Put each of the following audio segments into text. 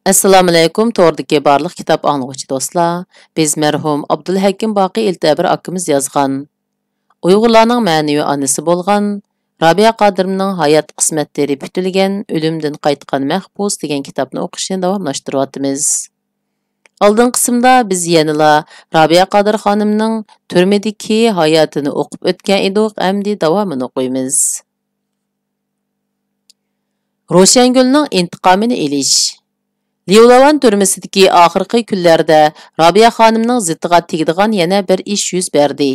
Assalomu alaykum, to'g'ridagi barliq kitob anglag'uchi do'stlar. Biz mərhum Abdulhakim Baqi Eltabir akimiz yozgan, Uyg'urlarning ma'naviy onasi bo'lgan Rabiya Qodirovaning hayot qismatlari bitilgan O'limdan qaytgan mahbus degan kitobni o'qishni davomlashtiryapmiz. Oldin qismda biz yanala Rabiya Qodir xonimning turmadagi hayotini o'qib o'tgan edik, endi davomini o'qiymiz. Ro'shangulning intiqomini elish. Liulavan türmesidagi oxirgi kunlarda Rabiya xonimning ziddiga tegadigan yana bir ish yuz berdi.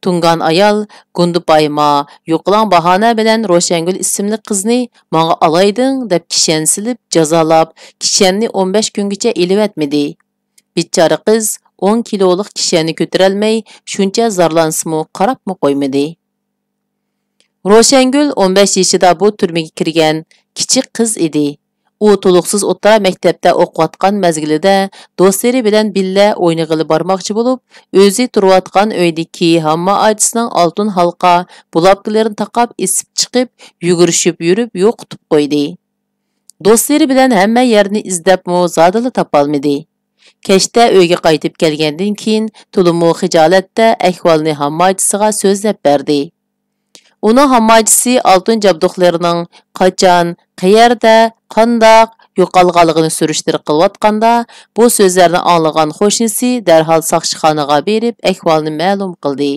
Tungan ayol Gundupayma yo'qlan bahona bilan Ro'shangul ismli qizni menga alayding deb kishan silib jazolab, kishanni 15 kungacha elib etmedi. Bichora qiz 10 kiloluk kishanni ko'tarolmay shuncha zarlansimi qarabmi qo'ymadi. Ro'shangul 15 yoshida bu turmaga kirgan kichik qiz edi. U to'liqsiz o'rta maktabda o'qiyotgan mezgilida do'stlari bilan billa o'ynag'ili bormoqchi bo'lib, o'zi turayotgan uydagi hamma oilasining oltin halqa bulabkilarini taqab isib chiqib, yugurishib yurib yo'qitib qo'ydi. Do'stlari bilan hamma yerni izlabmi zodila topolmadi. Kechda uyga qaytib kelgandan keyin to'limu xijolatda ahvolni hamma oilasiga so'zlab berdi. Uning hammachisi oltin jabduqlarining qachon, qayerda, qandoq yo'qolganligini surishtirib qilayotganda, bu so'zlarni anglagan qo'shnisi darhol soqchixonaga berib ahvolni ma'lum qildi.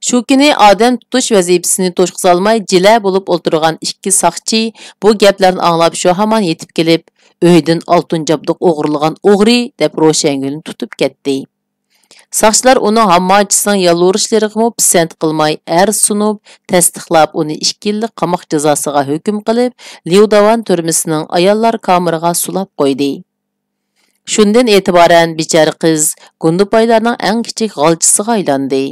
Shu kuni odam tutish vazifasini to'shqizolmay jila bo'lib o'tirgan ikki soqchi bu gaplarni anglab shu hamon yetib kelib, uydan oltin jabduq o'g'irlagan o'g'ri deb Ro'shangulni tutib ketdi. Saqchilar uning hammachisining yalvurishlariga pisand qilmay, sunub, tasdiqlab uni 2 yillik qamoq jazosiga hukm qilib, Liudavan turmasining ayollar kameriga sulab qo'ydi. Shundan e'tiboran bichora qiz Gundupaylarning eng kichik g'alchisiga aylandi.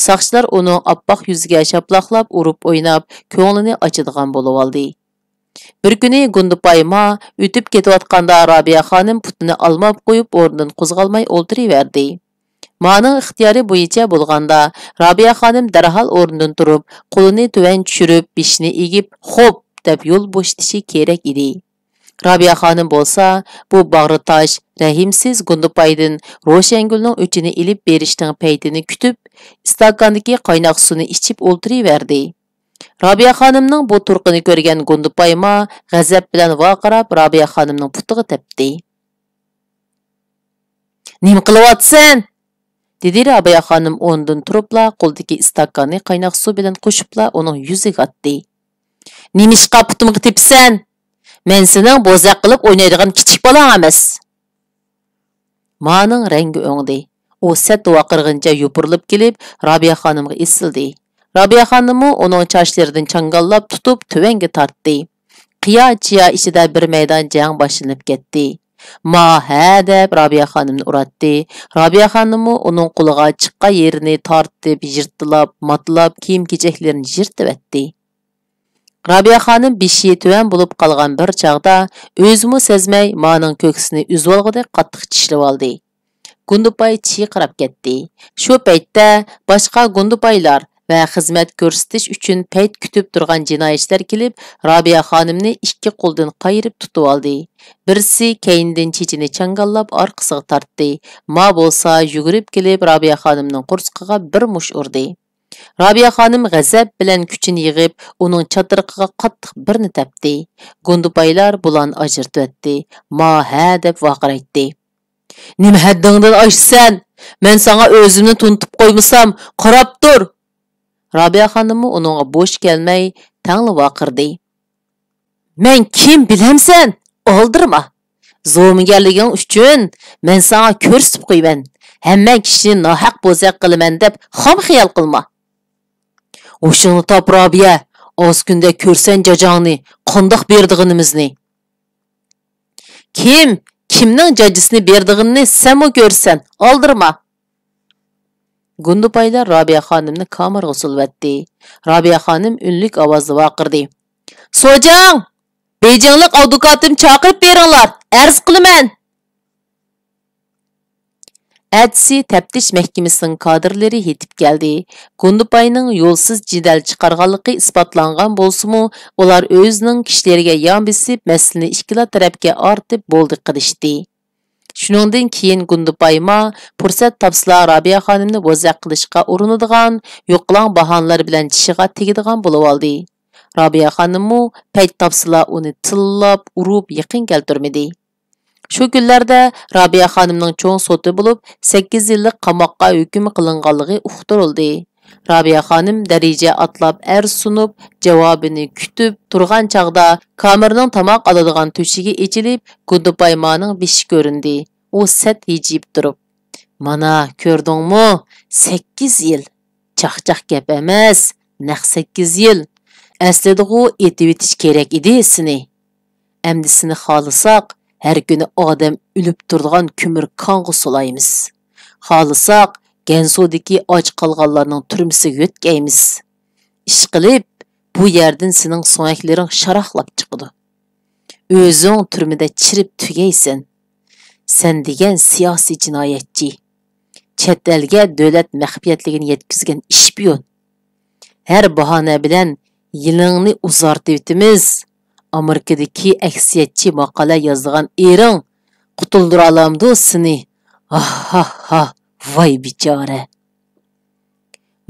Saqchilar uning oppoq yuziga shaplaqlab urib o'ynab, ko'nglini ochadigan bo'lib oldi. Bir kuni Gundupayma o'tib ketayotganda Rabiya xonim putini olmab qo'yib, o'rnidan qo'zg'almay o'ltiraverdi. Ma'ning ixtiyori bo'yicha bo'lganda Rabiya xonim darhol o'rnidan turib, qo'lini tuvan tushirib, beshini egib, "Xo'p" deb yo'l bo'shatishi kerak edi. Rabiya xonim bo'lsa, bu bag'ritosh, rahimsiz Gundupaydan Ro'shangulning o'chini ilib berishning paytini kutib, istakandagi qaynoq suvni ichib o'ltiraverdi. Rabiya xonimning bu turqini ko'rgan Gundupayma g'azab bilan vaqirab Rabiya xonimning putiga tepdi. "Nima qilyapsan?" dedi Rabiya xonim o'rnidan turibla qo'ldagi istakanni qaynoq suv bilan qo'shibla uning yuziga otdi. "Nimishqa putimga tepsan? Men sening bo'zaq qilib o'ynaydigan kichik bolang emas." Ma'ning rangi o'ngdi. U sat vaqirg'incha yupurilib kelib Rabiya xonimga esildi. Rabiya xonimi uning chochlaridan changallab tutib tuvanga tortdi. Qiya-chiya ichida bir maydon jang boshlanib ketdi. Ma ha deb Rabiya xonimni uratdi. Rabiya xonimi uning qo'liga chiqqan yerini tortib, yirtilab, matlab, kiyim-kechaklarini yirtib etdi. Rabiya xonim beshi tuvan bo'lib qolgan bir chaqda o'zimi sezmay ma'ning ko'ksini uzib olgudek qattiq tishlab oldi. Gundupay chiqarib ketdi. Shu paytda boshqa Gundupaylar va xizmat ko'rsatish uchun payt kutib turgan jinoyatchilar kelib, Rabiya xonimni ikki qo'ldan qayirib tutib oldi. Birisi keyindan chechini changallab orqasiga tortdi. Ma bo'lsa yugurib kelib Rabiya xonimning qursiqiga bir mush urdi. Rabiya xonim g'azab bilan kuchini yig'ib, uning chatirqiga qattiq birni tepdi. Gundupaylar bulan ajirtdi. Ma ha deb vaqiraytdi. "Nima haddingdan oshsan? Men sana o'zimni tuntib qo'ymasam, qarab tur." Rabiya xonimi uningga bo'sh kelmay, tangli vaqirdi. "Men kim bilamsan? Oldirma. Zo'miganliging uchun men sana ko'rsatib qo'yman. Hamma kishini nohaq bo'zaq qilaman deb xom xiyol qilma." "O'shini top Rabiya, oz kunda ko'rsan jajongni, qandoq berdig'inimizni." Kimning jajisini berdig'ini senmi ko'rsan, oldirma." Gundupaylar Rabiya xonimni kamerga sulvatdi. Rabiya xonim unlik ovozda vaqirdi. "Sojang! Bejinglik advokatim chaqirib beringlar, arz qilaman." Әтісі тәптіш мәхкемесінің кадрлері етіп келді. Гундупайның yolsuz jidal chiqarganligi isbotlangan bo'lsa-mu, ular o'zining kishilarga yon besib, masalani ikkala tarafga ortib bo'ldi qilishdi. Shuningdan keyin Gundupayma fursat topsila Robiya xonimni bo'zaq qilishga urinadigan, yo'qlang bahonlar bilan tishiga tegadigan bo'lib oldi. Robiya xonimmu payt topsila uni tillab, urib yaqin keltirmadi. Shu kunlarda Robiya xonimning cho'ng soti bo'lib 8 yillik qamoqqa hukm qilinganligi uqtirildi. Robiya xonim darija atlab sunib, javobini kutib turgan chaqda kamirning tomoq oladigan to'shigi echilib, Gundupaymaning beshi ko'rindi. U sat yejib turib, "Mana ko'rdingmi? 8 yil. Chaqchaq gap emas, naq 8 yil. Aslida-ku etib etish kerak edi seni. Amdisini xohlasak, har kuni odam o'lib turadigan ko'mir konga solaymiz. Xohlasak, Gensudagi och qolganlarning turmisiga o'tkaymiz. Ish qilib, bu yerdan sening so'ngaklaring sharoqlab chiqadi. O'zing turmada chirib tugaysan. Sen degan siyosiy jinoyatchi. Chet elga davlat maxfiyatligini yetkazgan ishpiyon. Har bahona bilan yilingni uzartib etimiz. Amerikadagi aksiyatchi maqola yozgan ering qutuldira olamdi seni. Ha. Vay bichora.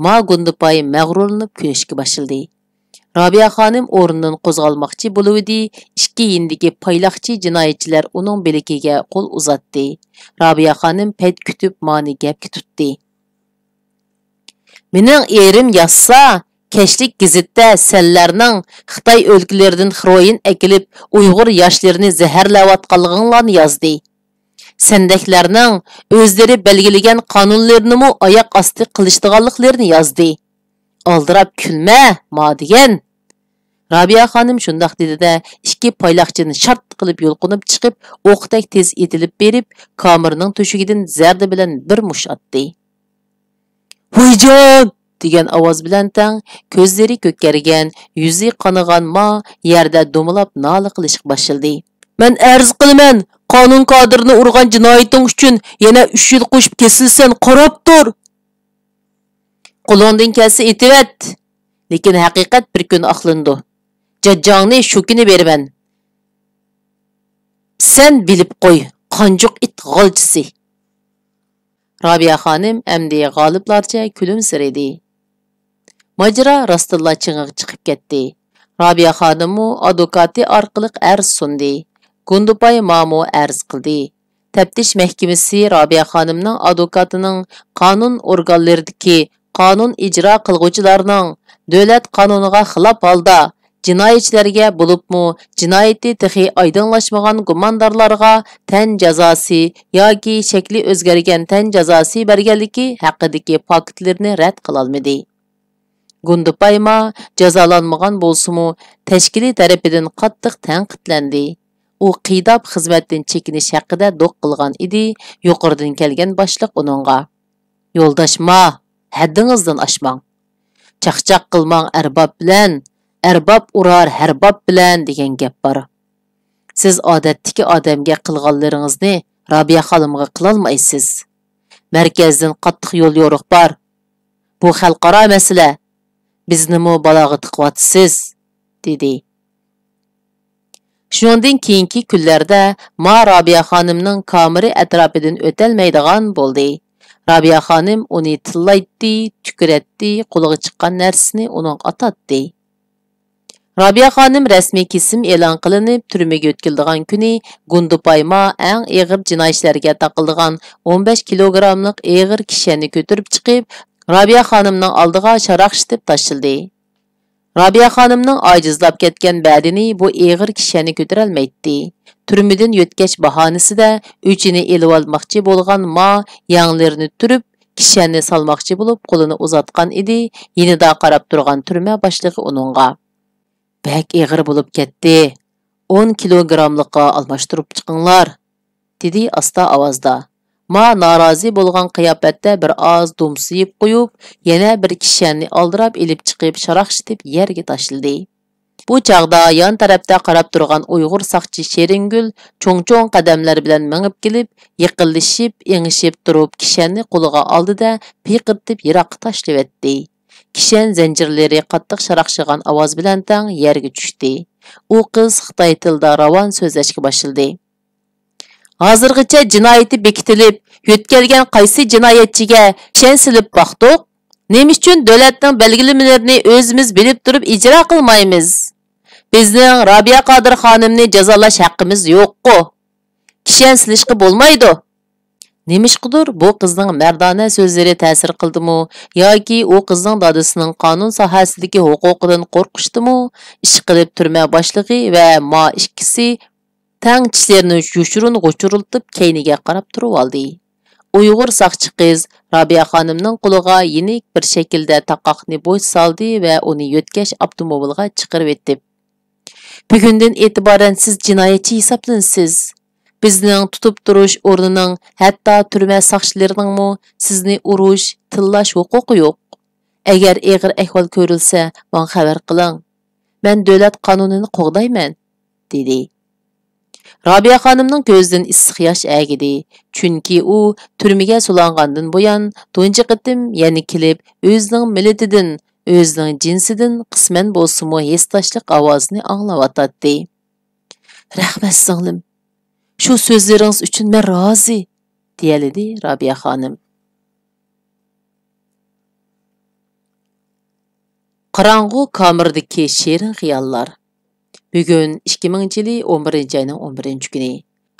Ma Gundupay mag'rurlanib kulishga boshladi. Robiya xonim o'rnidan qo'zg'almoqchi bo'luvdi. Ikki yindagi paylaqchi jinoyatchilar uning bilikiga qo'l uzatdi. Robiya xonim payt kutib mani gapga tutdi. Mening erim yozsa, Keşlik gazetda senlarning Xitoy o'lkalaridan heroin ekilib, Uyg'ur yoshlarini zaharlayotganliginglarni yozdi. Sendeklarning o'zlari belgilagan qonunlarni oyoq osti qilishdiganliklarini yozdi. Oldirab kulma, ma degan. Robiya xonim shundoq dedi-da, ikki poyloqchini shart qilib yo'lqinib chiqib, o'qdek tez etilib berib, kamirning to'shigidan zarda bilan bir mush atdi. "Voyjon!" degan ovoz bilan tang, ko'zlari ko'kkargan, yuzi qonigan ma yerda do'milab nola qilishga boshladi. "Men arz qilaman, qonun qodirini urgan jinoyating uchun yana 3 yil qo'shib kesilsan, qarab tur. Qo'lingdan kelsa etivat. Lekin haqiqat bir kun aqlindi. Jajjongni shu kuni beraman. Sen bilib qo'y, qanjuq it g'olchisi." Robiya xonim amdi g'oliblarcha kulimsiradi. Majra rostilla ching'iq chiqib ketdi. Robiya xonimmu advokati orqali arz sundi. Gundupay mamu arz qildi. Taftish mahkamasi Robiya xonimning advokatining qonun organlaridagi qonun ijro qilguvchilarning davlat qonuniga xilof holda jinoyatchilarga bo'libmi jinoyati texi oydinlashmagan gumondorlarga tan jazosi yoki shakli o'zgargan tan jazosi berganligi haqidagi faktlarni rad qila olmadi. Gundupayma jazolanmagan bo'lsa-mu tashkiliy tarafidan qattiq tanqidlandi. U qiydab xizmatdan chekinish haqida do'q qilgan edi. Yuqoridan kelgan boshliq uningga: "Yo'ldoshma, haddingizdan oshmang. Chaqchaq qilmang arbob bilan, arbob urar harbob bilan" degan gap bor. Siz odatdagi odamga qilganlaringizni Robiya xonimga qila olmaysiz. Markazdan qattiq yo'l yo'riq bor. Bu xalqaro masala. Biznimi balog'i tiqyapsiz, dedi. Shundan keyingi kunlarda ma Robiya xonimning kameri atrofidan o'tolmaydigan bo'ldi. Robiya xonim uni tillaydi, tukuratdi, qo'liga chiqqan narsani uning atatdi. Robiya xonim rasmiy kesim e'lon qilinib, turmaga o'tkazilgan kuni Gundupayma eng og'ir jinoyatchilarga taqildigan 15 kilogramlik og'ir kishani ko'tarib chiqib, Robiya xonimning oldiga sharoqshitib tashildi. Robiya xonimning ojizlab ketgan badini bu og'ir kishani ko'tara olmaydi. Turmadan yo'tkach bahonasida o'chini elib olmoqchi bo'lgan ma yanglarini turib, kishani salmoqchi bo'lib qo'lini uzatgan edi. Yenida qarab turgan turma boshlig'i uningga: "Bak og'ir bo'lib ketdi. 10 kilogramlikqa almashtirib chiqinglar", dedi asta ovozda. Ma norozi bo'lgan qiyofatda bir oz dumsiyib qo'yib, yana bir kishani oldirab elib chiqib sharoqshitib yerga tashladi. Bu chaqda yan tarafda qarab turgan Uyg'ur saqchi Sheringul cho'ng-cho'ng qadamlar bilan mengib kelib, yiqilishib, engishib turib kishanni qo'liga oldida piqirtib yiroqqa tashlavetdi. Kishan zanjirlari qattiq sharaqshigan ovoz bilan tang yerga tushdi. U qiz Xitoy tilida ravon so'zlashga boshladi. Hozirgacha jinoyati bekitilib, yo'tkalgan qaysi jinoyatchiga kishan silib baqdiq? Nima uchun davlatning belgilamalarini o'zimiz bilib turib ijro qilmaymiz? Bizning Robiya Qodir xonimni jazolash haqqimiz yo'q-ku. Kishan silishga bo'lmaydi. Nemishqidir bu qizning mardona so'zlari ta'sir qildimi yoki u qizning dadasining qonun sohasidagi huquqidan qo'rqishdimi? Ish qilib turma boshlig'i va ma ikkisi tang tishlarini yushurun-g'uchuriltib keyniga qarab turib oldi. Uyg'ur saqchi qiz Robiya xonimning qo'liga yenik bir shaklda taqoqni bo'y soldi va uni yo'tkash avtomobilga chiqarib etdi. Bugundan e'tiboran siz jinoyatchi hisoblansiz. Bizning tutib turish o'rnining, hatto turma saqchilarining sizni urush, tillash huquqi yo'q. Agar og'ir ahvol ko'rilsa, menga xabar qiling. Men davlat qonunini qo'g'dayman, dedi. Robiya xonimning ko'zidan issiq yosh agidi, chunki u turmaga sulangandan buyon tunji qitim yana kelib, o'zining millatidan, o'zining jinsidan qisman bo'lsa-mu hesdashlik ovozni anglayotdi. Rahmat singlim. Shu so'zlaringiz uchun men rozi, deyaladi Robiya xonim. Qarang'u kamirdagi shirin xiyollar. Bugun 2000-yili 11-oyning 11-kuni.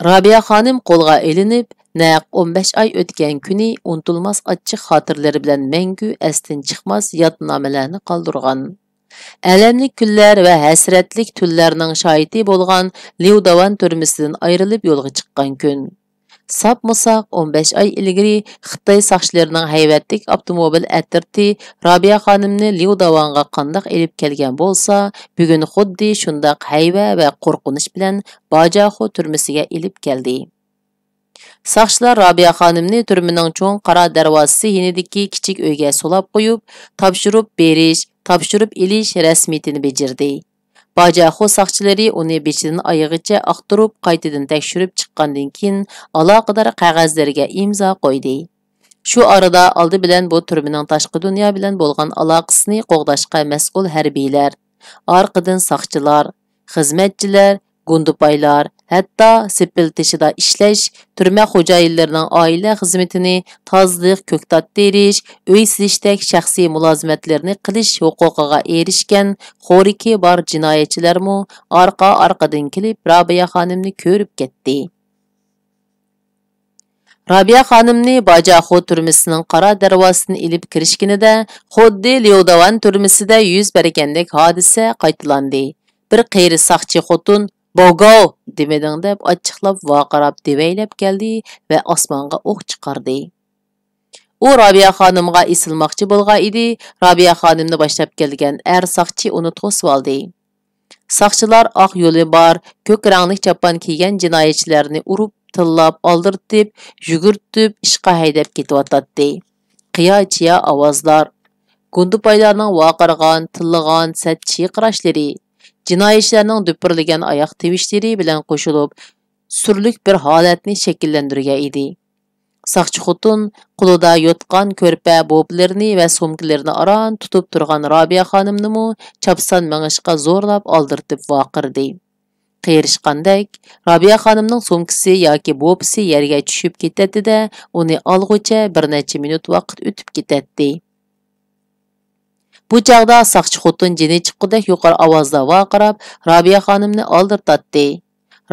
Robiya xonim qo'lga elinib, naq 15 oy o'tgan kuni unutilmas achchiq xotiralari bilan mangu astin chiqmas yodnomalarni qoldirgan. Alamlik kunlar va hasratlik tunlarning shohidi bo'lgan Livdavan turmasidan ayrilib yo'lga chiqqan kun. Sap-musaq 15 oy ilgari Xitoy saqchilarining hayvatlik avtomobil atirti Robiya xonimni Livdavanga qandoq elib kelgan bo'lsa, bugun xuddi shundoq hayva va qo'rqinish bilan Bajaxo turmasiga elib keldi. Saqchilar Robiya xonimni turmaning cho'ng qora darvozasi yonidagi kichik uyga solab qo'yib, topshirib elish rasmiyatini bejirdi. Bajaxo saqchilari uni bechidan oyog'icha aqtirib, qaytadan tekshirib chiqqandan keyin aloqador qog'ozlarga imzo qo'ydi. Shu orada oldi bilan bu turmaning tashqi dunyo bilan bo'lgan aloqasini qo'g'dashga mas'ul harbiylar, orqadan saqchilar, xizmatchilar, gundupaylar, hatto sepiltishida ishlash, turma xo'jayinlarining oila xizmatini, tozalik, ko'ktat terish, uy silishdek shaxsiy mulozimatlarni qilish huquqiga erishgan xo'riki bor jinoyatchilarmi orqa-orqadan kelib Robiya xonimni ko'rib ketdi. Robiya xonimni Bajaxo turmasining qora darvozasidan ilib kirishganida xuddi Livdavan turmasida yuz bergandek hodisa qaytalandi. Bir qeyri saqchi xotin "Bogo" demeding deb ochiqlab vaqirab devaylab keldi va osmonga o'q chiqardi. U Robiya xonimga isilmoqchi bo'lgan edi. Robiya xonimni boshlab kelgan saqchi uni to'sib oldi. Saqchilar oq yo'li bor, ko'k rangli chapon kiygan jinoyatchilarni urib, tillab, oldirtib, yugurtib, ishqa haydab ketyotdi. Qiyo-chiyo ovozlar, gundupaylarning vaqirgan, tillagan satchi qirashlari, jinoyatchilarning duppirlagan oyoq tevishlari bilan qo'shilib, surlik bir holatni shakllantirgan edi. Saqchi xotin qo'lida yotgan ko'rpa bo'blarini va sumkalarini aron tutib turgan Robiya xonimni chapsan mangishga zo'rlab oldirtib vaqirdi. Qiyirishqandek, Robiya xonimning sumkasi yoki bo'bisi yerga tushib ketadi-da, uni olg'ucha bir necha minut vaqt o'tib ketadi. Bu chaqda saqchi xotin jini chiqqudek yuqori ovozda vaqirab, Robiya xonimni oldirtatdi.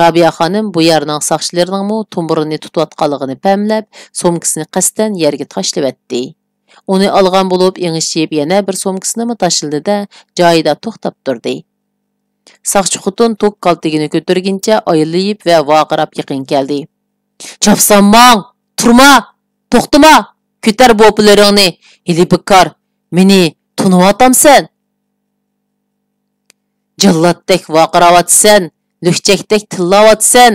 Robiya xonim bu yerning saqchilarining tumburini tutayotganligini pamlab, sumkasini qasdan yerga tashlab etdi. Uni olgan bo'lib, engishib yana bir sumkasini tashildi-da, joyida to'xtab turdi. Saqchi xotin tok kaltigini ko'targuncha ayilib va vaqirab yaqin keldi. "Chapsanmang, turma, to'xtama, ko'tar bo'plaringni, ilibikar, meni tunuvatamsan. Jillatdek vaqiravatsan, lükçekdek tillavatsan,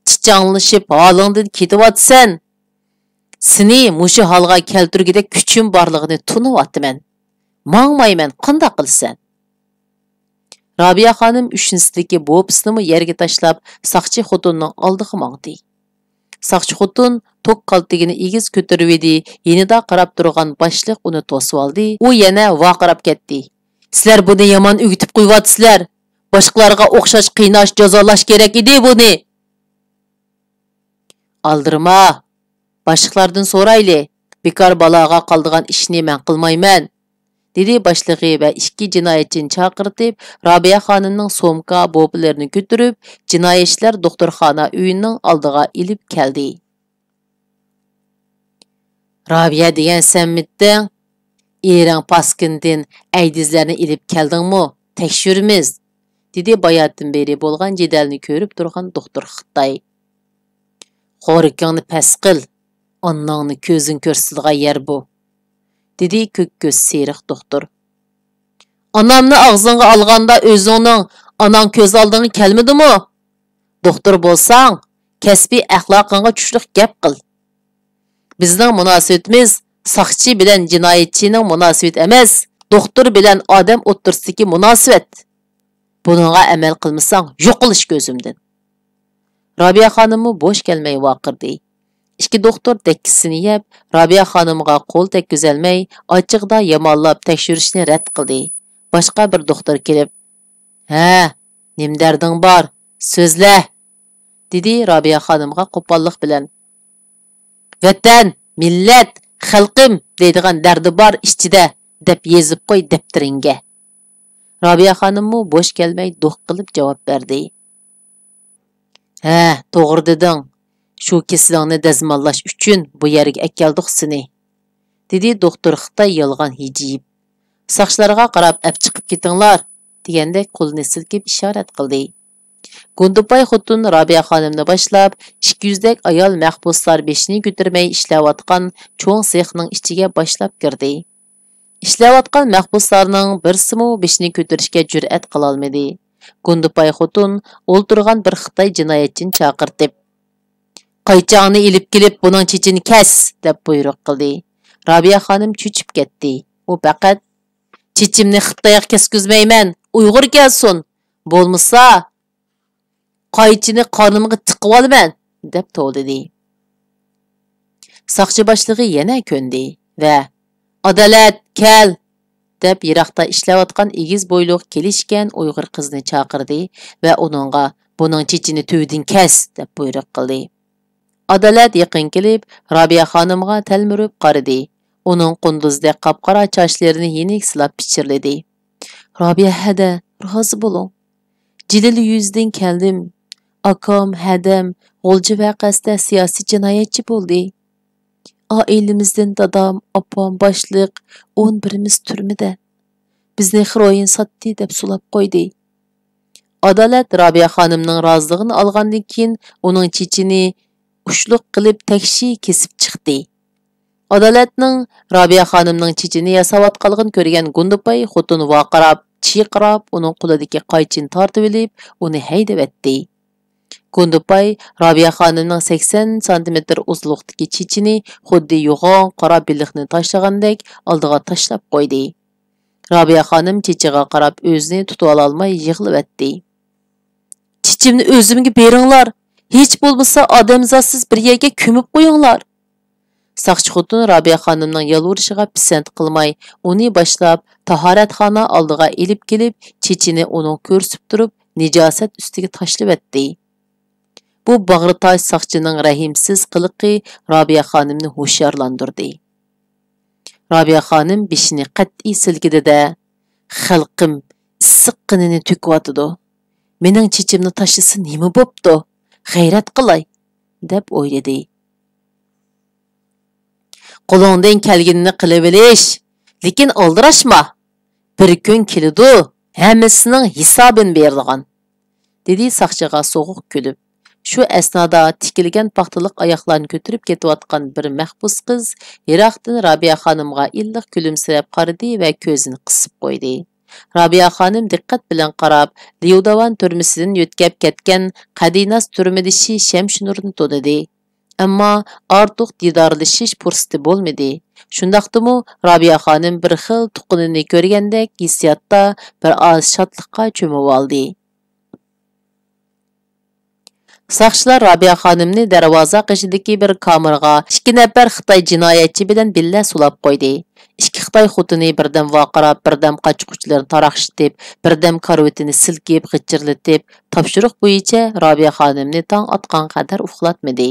chichanlashib holingdan ketavatsan. Seni mushu holga keltirgidek kuchim borligini tunuvatman. Mangmayman, qanday qilsan?" Rabia xanım üçinsidagi bo'psini yerga tashlab, saqchi xotinning oldiga mangdi. Saqchi xotin tok qaltigini egiz ko'tarib edi, yenida qarab turgan boshliq uni to'sib oldi. U yana vaqirab ketdi. Sizlar buni yomon o'gitib qo'yvatsizlar. Boshqalarga o'xshash qiynash, jazolash kerak edi buni. Aldırma. Boshliqlardan so'rayli. Bekor baloga qoldigan ishni men qilmayman. Dedi boshlig'i va ikki jinoyatchini chaqirtib, Rabia xonimning somka bo'plarini ko'tarib, jinoyatchilar doktorxona uyining oldiga ilib keldi. Rabia degan senmitding? Erang Paskindin aydizlarni ilib keldingmi? Tekshirimiz. Dedi bayatdan beri bo'lgan jidalni ko'rib turgan doktor Xitoy. Xo'rikingni pes qil. Onangni ko'zing ko'rsatadigan yer bu. Dedi ko'k ko'z seriq doktor. Anamni og'zingga olganda o'zingning onang ko'z oldingga kelmadimi? Doktor bo'lsang, kasbiy axloqingga tushlik gap qil. Bizning munosabatimiz saqchi bilan jinoyatchining munosabati emas, doktor bilan odam o'rtasidagi munosabat. Buningga amal qilmasang, yo'qolish ko'zimdan. Rabia xonimmi bo'sh kelmay vaqirdi. İki doktor dekkisini yeb, Rabia xonimga qo'l tekkizolmay, ochiqda yamonlab tekshirishni rad qildi. Boshqa bir doktor kelib, "Ha, nim darding bor? So'zla", dedi Rabia xonimga qo'pollik bilan. "Vatan, millat, xalqim deydigan dardi bor ichida", deb yezib qo'y daftaringga. Rabia xonimmi bo'sh kelmay do'q qilib javob berdi. "Ha, to'g'ri deding. Shu kesilingni dazmollash uchun bu yerga keldik seni", dedi doktor Xitoy yolg'on hijib. "Saqchilarga qarab ap chiqib ketinglar", degandek qo'lini silkib ishorat qildi. Gundupay xotin Rabia xonimni boshlab, 200 dak ayol mahbuslar beshini ko'tarmay ishlayotgan cho'ng sexning ichiga boshlab kirdi. Ishlayotgan mahbuslarning birsimi beshini ko'tarishga jur'at qila olmadi. Gundupay xotin o'ltirgan bir Xitoy jinoyatchini chaqirtib, "Qaychangni ilib kelib, buning chechini kes", deb buyruq qildi. Rabia xonim cho'chib ketdi. U faqat "Chechimni Xitoyga keskizmayman, Uyg'ur kelsin. Bo'lmasa, qaychini qornimga tiqib olaman", deb to'ldi. Saqchi boshlig'i yana ko'ndi va "Adolat, kel", deb yiroqda ishlayotgan egiz bo'yliq kelishgan Uyg'ur qizni chaqirdi va uningga "Buning chechini tuvdin kes", deb buyruq qildi. Adolat yaqin kelib, Rabia xonimga talmurib qaradi. Uning qunduzdek qapqara sochlarini yenik silab pichirladi. "Rabia hada, rozi bo'ling. Jilil yuzdan keldim. Akam hadam g'olji vaqasida siyosiy jinoyatchi bo'ldi. Ailemizdan dadam, opam, boshliq 11imiz turmada. Bizni heroin sotdi deb sulab qo'ydi." Adolat Rabia xonimning roziligini olgandan keyin uning chechini ushluq qilib takshi kesib chiqdi. Adolatning Rabia xonimning chechini yasayotganligini ko'rgan Gundupay xotin vaqirab, chiqirab, uning qo'lidagi qaychini tortib olib, uni haydab etdi. Gundupay Rabia xonimning 80 sm uzunlikdagi chechini xuddi yo'g'on qora biliqni tashlagandek oldiga tashlab qo'ydi. Rabia xonim chechiga qarab o'zini tutib olmay yig'lab etdi. "Chechimni o'zimga beringlar. Hech bo'lmasa odamzotsiz bir yerga ko'mib qo'yinglar." Saqchi xotin Rabia xonimning yalvurishiga pisand qilmay, uni boshlab tahoratxona oldiga elib kelib, chechini uning ko'rsib turib, nijosat ustiga tashlab etdi. Bu bag'ritosh saqchining rahimsiz qiliqi Rabia xonimni hushyorlantirdi. Rabia xonim beshini qat'iy silkidi-da, "Xalqim issiq qinini to'kyotidi. Mening chechimni tashlasa nima bo'pti? G'ayrat qilay", deb o'yladi. "Qo'lingdan kelganini qilib olish, lekin oldirashma. Bir kun keladi, hammasining hisobini beradigan", dedi saqchiga so'g'uq kulib. Shu asnoda tikilgan paxtaliq oyoqlarni ko'tarib ketayotgan bir mahbus qiz yiroqdan Rabia xonimga illiq kulimsirab qaradi va ko'zini qisib qo'ydi. Rabia xonim diqqat bilan qarab, Livdavan turmasidan yo'tkab ketgan Qadinas turmidishi Shamshunurni to'didi. Ammo ortiq didorlashish fursati bo'lmadi. Shundaqdimi Robiya xonim bir xil tuqqinini ko'rgandek hissiyotda bir oz shodlikqa cho'mib oldi. Saqchilar Robiya xonimni darvoza qishidagi bir kameraga 2 nafar Xitoy jinoyatchi bilan billa sulab qo'ydi. 2 Xitoy xotini birdam vaqirab, birdam qochquchilarni taraqshitib, birdam karvetini silkib, g'ichirlatib, topshiriq bo'yicha Robiya xonimni tong otgan qadar uxlatmadi.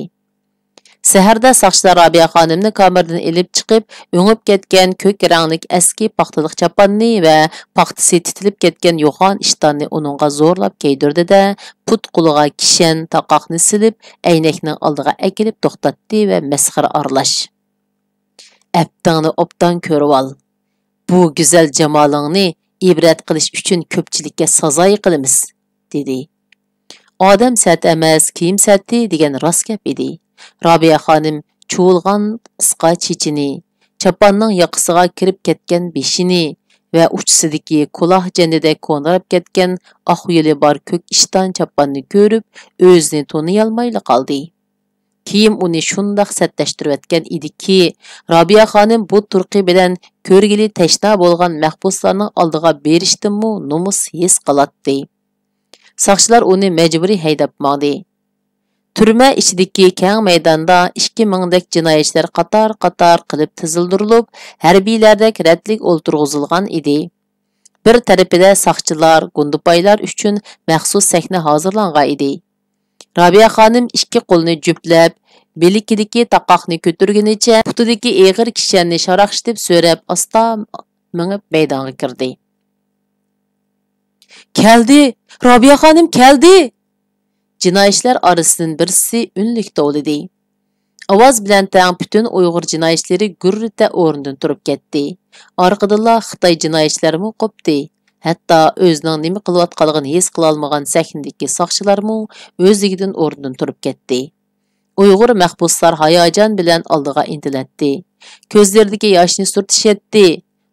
Seherda saqchilar Robiya xonimni kameradan elib chiqib, o'ngib ketgan ko'k ranglik eski paxtaliq chapanni va paxtasi titilib ketgan yo'g'on ishtonni uningga zo'rlab kiydirdi-da, put quliga kishan taqoqni silib, aynakning oldiga akilib to'xtatdi va masxara aralash. Aptangni obdan ko'rib ol. Bu go'zal jamolingni ibrat qilish uchun ko'pchilikka sazoy qilamiz, dedi. Odam sat emas, kiyim sati degan rost gap edi. Robiya xonim chuvilgan qisqa chechini, chapanning yoqasiga kirib ketgan beshini va uchisidagi quloq jandidek ko'ndirib ketgan oq yo'li bor ko'k ishton chapanni ko'rib, o'zini toniy olmayli qoldi. Kiyim uni shundoq satlashtirayotgan ediki, Robiya xonim bu turqi bilan ko'rgili tashna bo'lgan mahbuslarning oldiga berishdimi nomus his qilatdi. Saqchilar uni majburiy haydab mangdi. Turma ichidagi keng maydonda 2000 dak jinoyatchilar qator-qator qilib tizildirilib, harbiylardek ratlik o'ltirg'izilgan edi. Bir tarafida saqchilar, gundupaylar uchun maxsus sahna hozirlangan edi. Robiya xonim 2 qo'lini juplab, belikidagi taqoqni ko'targunicha, putidagi eg'ir kishanni sharaqshitib so'rab, asta mingib maydonga kirdi. Keldi! Robiya xonim keldi! Jinoyatchilar orasidan birisi unlik tovladi. Ovoz bilan tang butun Uyg'ur jinoyatchilari gurrita o'rnidan turib ketdi. Orqadilla Xitoy jinoyatchilari qopdi. Hatto o'zining nima qilayotganligini his qila olmagan sahnadagi saqchilarmi o'zligidan o'rnidan turib ketdi. Uyg'ur mahbuslar hayajon bilan oldiga intilatdi. Ko'zlaridagi yoshni surtishatdi.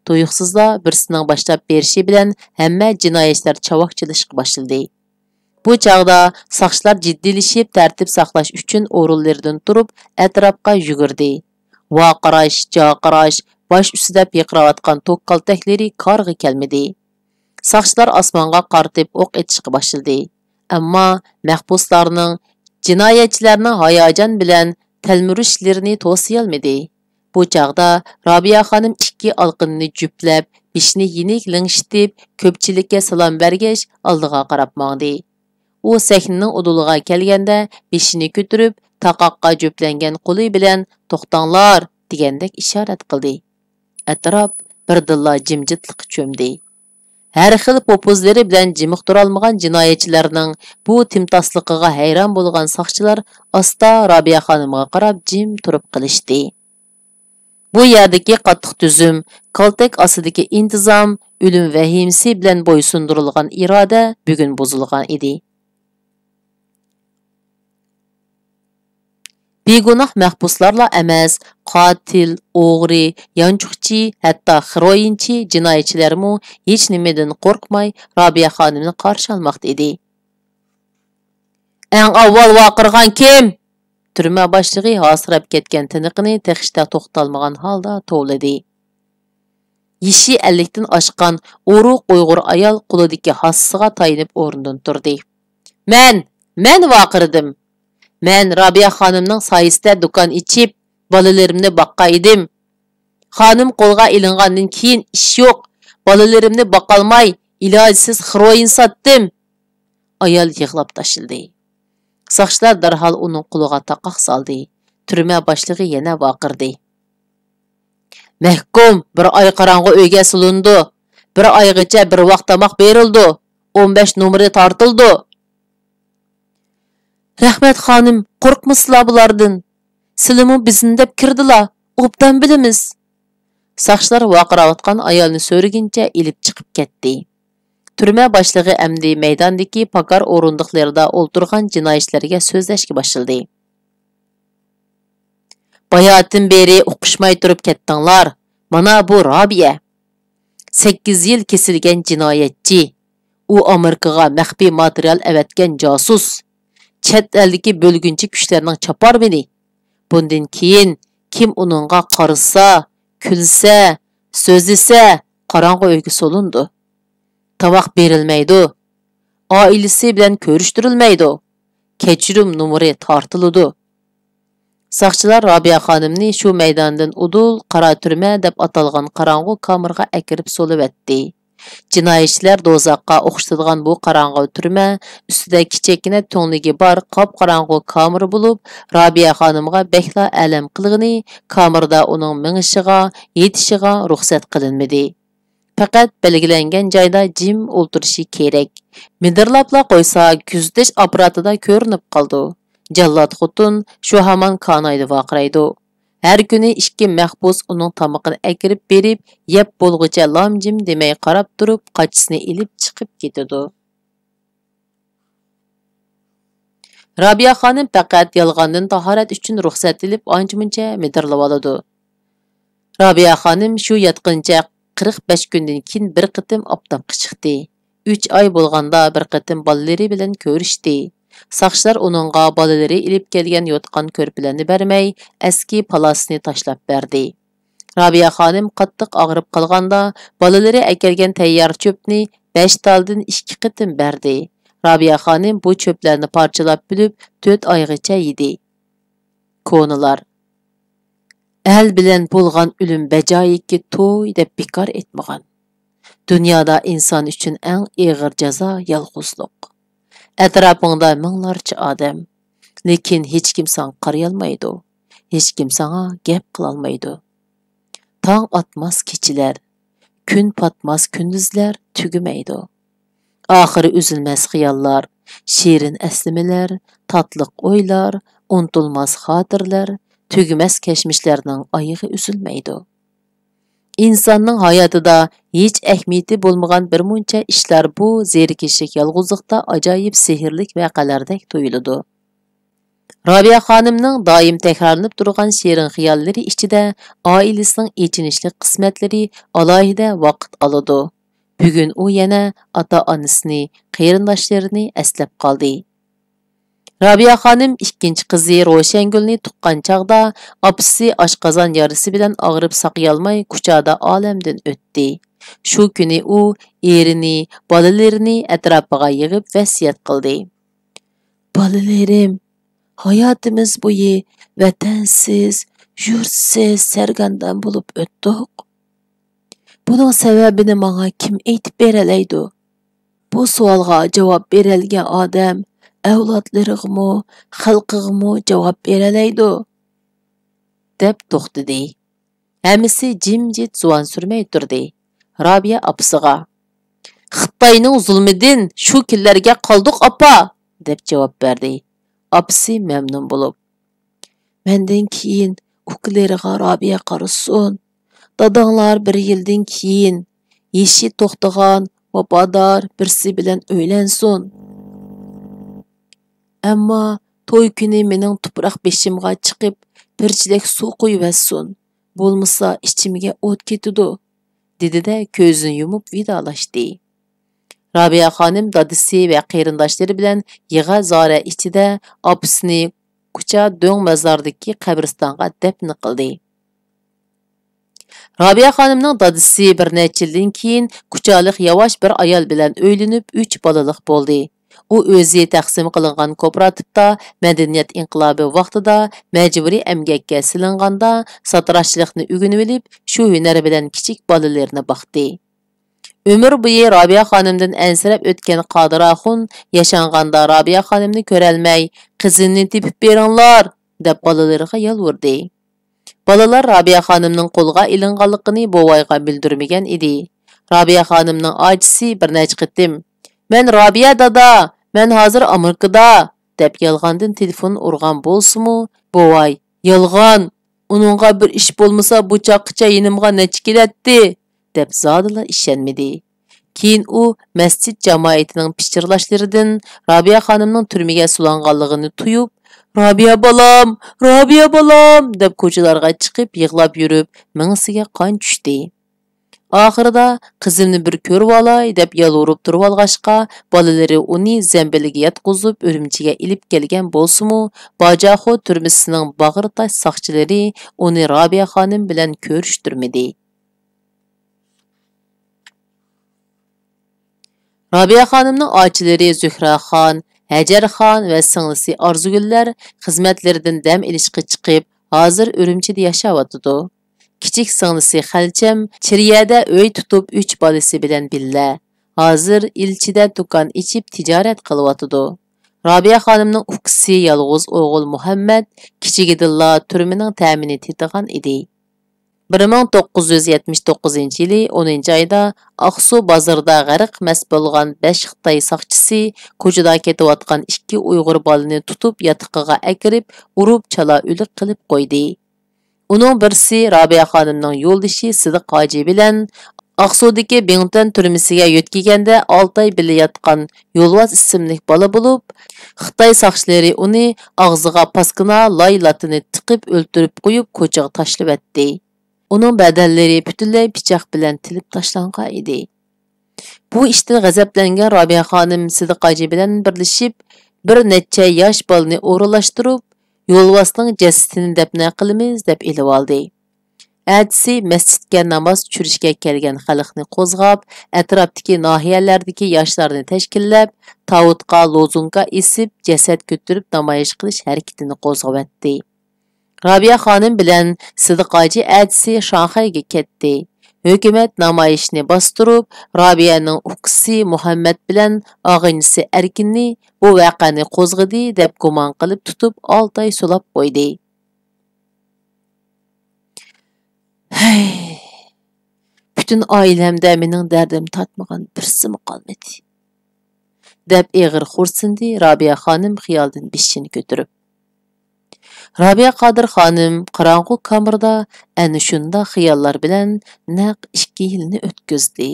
Tuyuqsizla birisining boshlab berishi bilan hamma jinoyatchilar chavoqchilashga boshladi. Bu chaqda saqchilar jiddilashib tartib saqlash uchun o'rinlaridan turib atrofga yugurdi. Vaqirash, jaqirash, bosh ustida piqirayotgan tok qaltaklari qarg'i kelmadi. Saqchilar osmonga qaratib o'q etishga boshladi. Ammo mahbuslarning jinoyatchilarning hayajon bilan talmurishlarini to'siy olmadi. Bu chaqda Robiya xonim 2 olqinni juplab, beshini yenik lingshitib, ko'pchilikka salom bergach, oldiga qarab mangdi. U sahnaning uduliga kelganda beshini ko'tarib, taqoqqa juplangan qo'li bilan to'xtanglar degandek ishorat qildi. Atrof birdilla jimjitlik cho'mdi. Har xil popuzlari bilan jimiq tura olmagan jinoyatchilarning bu timtasligiga hayron bo'lgan saqchilar asta Robiya xonimga qarab jim turib qilishdi. Bu yerdagi qattiq tuzum, qaltak ostidagi intizom, o'lim vahimasi bilan bo'ysundirilgan iroda bugun buzilgan edi. Begunoh mahbuslarla emas, qotil, o'g'ri, yanchuqchi, hatto xiroyinchi jinoyatchilarmi hech nimadan qo'rqmay Robiya xonimni qarshi olmoqda edi. "Eng avval vaqirgan kim?" Turma boshlig'i hosirab ketgan tiniqini texishda to'xtalmagan holda tovladi. Yeshi 50 dan oshgan o'ruq Uyg'ur ayol qo'lidagi hassiga tayinib o'rnidan turdi. Men vaqirdim. Men Robiya xonimning soyasida do'kon ichib, bolalarimni boqqa edim. Xonim qo'lga ilingandan keyin ish yo'q. Bolalarimni boqolmay, ilojsiz xiroyin sotdim. Ayol yig'lab tashildi. Saqchilar darhol uning qo'liga taqoq soldi. Turma boshlig'i yana vaqirdi. Mahkum bir oy qorong'i uyga silindi. Bir oygacha bir vaqt tomoq berildi. 15 numari tortildi. Rahmat xonim, qo'rqmasizlar bulardan. Sizlarmi bizni deb kirdilar. Obdan bilamiz. Saqchilar vaqirayotgan ayolni so'rigincha ilib chiqib ketdi. Turma boshlig'i amdi maydondagi pakar o'rindiqlarida o'ltirgan jinoyatchilarga so'zlashga boshladi. Bayotin beri o'qishmay turib ketdinglar. Mana bu Robiya. 8 yil kesilgan jinoyatchi. U Amerikaga maxfiy material avatgan josus. Chet eldagi bo'lgunchi kuchlarning chopar beni. Bundan keyin kim uningga qarasa, kulsa, so'zlasa, qorong'u uyga solindi. Tovoq berilmaydi. Oilasi bilan ko'rishtirilmaydi. Kechirim numeri tortiladi. Saqchilar Robiya xonimni shu maydondan udul qora turma deb atalgan qorong'u kamerga akirib so'livetdi. Jinoyatchilar dozaqqa o'xshatadigan bu qorong'u turma ustida kichikina to'nligi bor qop-qorong'u kamera bo'lib, Robiya xonimga bekla alam qilg'ini kamerada uning mingishiga, yetishiga ruxsat qilinmadi. Faqat belgilangan joyda jim o'tirishi kerak. Midirlabla qo'ysa, kuzatish apparatida ko'rinib qoldi. Jallod xotun shu hamon kanayda vaqiraydi. Her kuni ikki mahbus uning tomoqini akirib berib, yeb bo'lg'icha lamjim demay qarab turib, qachisini ilib chiqib ketadi. Robiya xonim faqat yolg'ondan tahorat uchun ruxsat ilib ancha-muncha midirlab oladi. Robiya xonim shu yotqincha 45 kundan keyin bir qitim oftobga chiqdi. 3 oy bo'lganda bir qitim bolalari bilan ko'rishdi. Saqchilar uningga bolalari ilib kelgan yotqan ko'rpalarni bermay, eski palasini tashlab berdi. Robiya xonim qattiq og'rib qolganda, bolalari akelgan tayyor cho'pni 5 taldan 2 qitim berdi. Robiya xonim bu cho'plarni parchalab bilib 4 oygacha yedi. Ko'nilar el bilan bo'lgan o'lim bajoyiki to'y deb bekor etmagan. Dunyoda inson uchun eng og'ir jazo yolg'izlik. Atrofingda minglarcha odam, lekin hech kim senga qaray olmaydi. Hech kim senga gap qila olmaydi. Tong otmas kechilar, kun patmas kunduzlar tugamaydi. Oxiri uzilmas xiyollar, shirin aslimalar, tatliq o'ylar, unutulmas xotirlar, tugmas kashmishlarning oyig'i uzilmaydi. İnsanның hayatida hiç ehmiyeti bo'lmagan bir muncha ishlar bu zerikishlik yolg'izlikda ajoyib sehrlik voqealardek tuyuladi. Robiya xonimning doim takrorlanib turgan shirin xiyollari ichida oilasining echinishli qismatlari alohida vaqt oladi. Bugun u yana ota-onasini, qarindoshlarini eslab qoldi. Robiya xonim ikkinchi qizi Ro'shangulni tuqqan chaqda opisi oshqozon yarasi bilan og'rib saqiyolmay kuchada olamdan o'tdi. Shu kuni u erini, bolalarini atrofiga yig'ib vasiyat qildi. Bolalarim, hayotimiz bo'yi vatansiz, yurtsiz sargardon bo'lib o'tdik. Buning sababini menga kim aytib beralaydi? Bu savolga javob beradigan odam avlodlarig'mi, xalqig'mi javob beralaydi, deb to'xtadi. Hammasi jimjit zuvan surmay turdi. Robiya opasiga: "Xitoyning zulmidan shu kunlarga qoldik, opa", deb javob berdi. Opasi mamnun bo'lib: "Mendan keyin ukalariga Robiya qarasin. Dadanglar bir yildan keyin yeshi to'xtagan vafodor birsi bilan o'ylansin. Ammo to'y kuni mening tuproq beshimga chiqib, birchilik suv quyvatsin. Bo'lmasa ichimga o't ketidi", dedi-de ko'zini yumib vidolashdi. Robiya xonim dadisi va qarindoshlari bilan yig'a zora ichida opasini kucha do'ng mazordagi qabristonga dafn qildi. Robiya xonimning dadisi bir necha yildan keyin kuchalik yavash bir ayol bilan o'ylanib 3 bolalik bo'ldi. U o'zi taqsim qilingan kooperativda madaniyat inqilobi vaqtida majburiy emgakka silinganda satrashchilikni o'rganib olib, shu hunar bilan kichik bolalarini boqdi. Ömür bo'yi Robiya xonimdan ansirab o'tgan Qodiraxun yashanganda Robiya xonimni ko'rolmay, "Qizimni tepib beringlar", deb bolalariga yolvurdi. Bolalar Robiya xonimning qo'lga ilinganligini bovayga bildirmagan edi. Robiya xonimning ojisi bir necha qitim "Men Robiya dada, men hozir Amerikada", deb yolg'ondan telefon urgan bo'lsa-mu, bovay "Yolg'on, uningga bir ish bo'lmasa bu chaqqicha yinimga necha keladi", deb zodila ishonmadi. Keyin u masjid jamoatining pichirlashlaridan Robiya xonimning turmaga sulanganligini tuyib, "Robiya bolam, Robiya bolam", deb ko'chalarga chiqib yig'lab yurib, mingsiga qon tushdi. Oxirida qizimni bir ko'rib olay deb yalvorib turib olg'ashqa, bolalari uni zambiliga yatqizib Urumchiga ilib kelgan bo'lsa-mu, Bajaxo turmisining bag'ritash soqchilari uni Robiya xonim bilan ko'rishtirmadi. Robiya xonimning ochilari Zuhraxon, Hajarxon va singlisi Orzugullar xizmatlaridan dam ilishga chiqib, hozir Urumchida yashayotdi. Kichik singlisi Xalcham Chiriyada uy tutib 3 bolasi bilan billa. Hozir ilchida do'kon ichib tijorat qilyotdi. Robiya xonimning ukisi yolg'iz o'g'il Muhammad kichigidilla turmining ta'mini tetigan edi. 1979 yılı 10 ayda Aqsu bozorida g'arq mast bo'lgan 5 Xitoy soqchisi ko'chada ketayotgan 2 Uyg'ur bolani tutib yotiqiga akirib, urib chala o'lik qilib qo'ydi. Uning birisi Robiya xonimning yo'ldoshi Sidiq Hoji bilan Aqsudagi Bington turmisiga yo'tkiganda 6 oy birga yotgan Yo'lvoz ismli bola bo'lib, Xitoy soqchilari uni og'ziga paskina laylatini tiqib o'ltirib qo'yib ko'chaga tashlab etdi. Onun bədəlləri bütünlüy pichoq bilan tilib tashlangan edi. Bu ishdan g'azablangan Robiya xonim Sidiq Hoji bilan birlashib, bir necha yosh bolani o'g'irlashtirib, yo'lvosning jasadini dafna qilamiz deb elib oldi. Әтisi masjidga namoz tushirishga kelgan xalqni qo'zg'ab, atrofdagi nohiyalardagi yoshlarni tashkillab, tavutqa lozunga esib, jasad ko'tarib namoyish qilish harakatini qo'zg'avatdi. Robiya xonim bilan Sidiq Hoji әтisi Shanxayga ketdi. Hökumət namoyishni bostirib, Robiyaning ukisi Muhammad bilan og'inchisi Erkinni bu voqeani qo'zg'adi deb gumon qilib tutib 6 oy sulab qo'ydi. Bütün oilamda mening dardim tatmagan birsimi qolmadi. deb eg'ir xursindi Robiya xonim xiyoldan beshini ko'tarib. Robiya Qodir xonim qorong'u kamerda ana shunda xiyollar bilan naq 2 yilni o'tkazdi.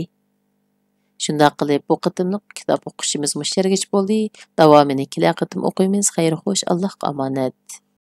Shunda qilib bu qitimliq kitob o'qishimiz mushargach bo'ldi. Davomini kelgan qitim o'qiymiz. Xayr xo'sh, Allohga omonat.